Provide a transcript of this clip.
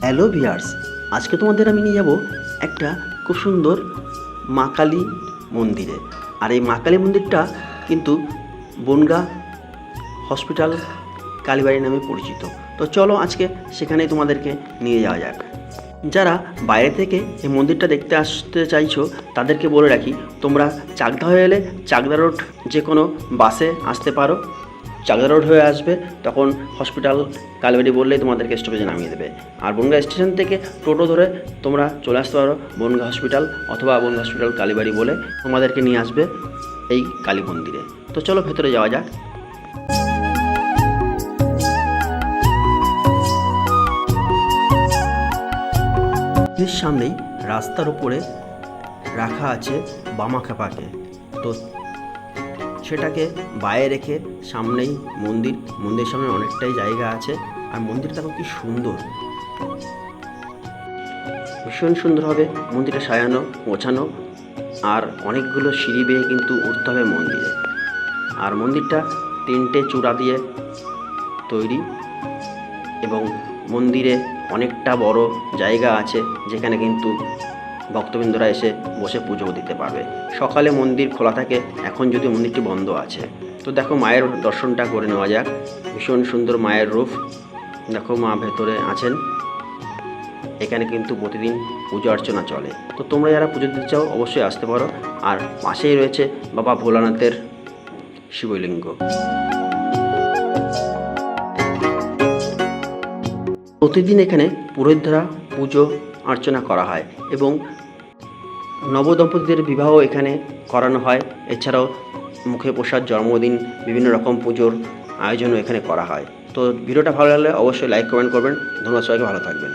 Hello viewers, আজকে তোমাদের আমি নিয়ে যাব একটা খুব সুন্দর মা কালী মন্দিরে। আর এই মা কালী মন্দিরটা কিন্তু বনগাঁ হসপিটাল কালীবাড়ি নামে পরিচিত। তো চলো আজকে সেখানেই তোমাদেরকে নিয়ে যাওয়া যাক। যারা বাইরে থেকে এই মন্দিরটা দেখতে আসতে চাইছো তাদেরকে বলে রাখি, তোমরা চাকদা হয়ে এলে চাকদা রোড যে কোনো বাসে আসতে পারো। চাকদা রোড হয়ে আসবে, তখন হসপিটাল কালীবাড়ি বললেই তোমাদেরকে স্টপেজে নামিয়ে দেবে। আর বনগাঁ স্টেশন থেকে টোটো ধরে তোমরা চলে আসতে পারো বনগাঁ হসপিটাল, অথবা বনগাঁ হসপিটাল কালীবাড়ি বলে তোমাদেরকে নিয়ে আসবে এই কালী মন্দিরে। তো চলো ভেতরে যাওয়া যাক। এর সামনেই রাস্তার উপরে রাখা আছে বামাখ্যাপাকে। তো সেটাকে বাইরে রেখে সামনেই মন্দিরের সামনে অনেকটাই জায়গা আছে। আর মন্দিরটা কি সুন্দর, ভীষণ সুন্দর হবে মন্দিরটা সাজানো গোছানো। আর অনেকগুলো সিঁড়ি বেয়ে কিন্তু উঠতে হবে মন্দিরে। আর মন্দিরটা 3টে চূড়া দিয়ে তৈরি, এবং মন্দিরে অনেকটা বড় জায়গা আছে যেখানে কিন্তু ভক্তবৃন্দরা এসে বসে পুজো দিতে পারবে। সকালে মন্দির খোলা থাকে, এখন যদি মন্দিরটি বন্ধ আছে। তো দেখো মায়ের দর্শনটা করে নেওয়া যাক। ভীষণ সুন্দর মায়ের রূপ, দেখো মা ভেতরে আছেন। এখানে কিন্তু প্রতিদিন পুজো অর্চনা চলে। তো তোমরা যারা পুজো দিতে চাও অবশ্যই আসতে পারো। আর পাশেই রয়েছে বাবা ভোলানাথের শিবলিঙ্গ। প্রতিদিন এখানে পুরোহিতরা পুজো অর্চনা করা হয়, এবং নবদম্পতিদের বিবাহ এখানে করানো হয়। এছাড়াও মুখে প্রসাদ, জন্মদিন, বিভিন্ন রকম পুজোর আয়োজনও এখানে করা হয়। তো ভিডিওটা ভালো লাগলে অবশ্যই লাইক কমেন্ট করবেন। ধন্যবাদ, সবাইকে ভালো থাকবেন।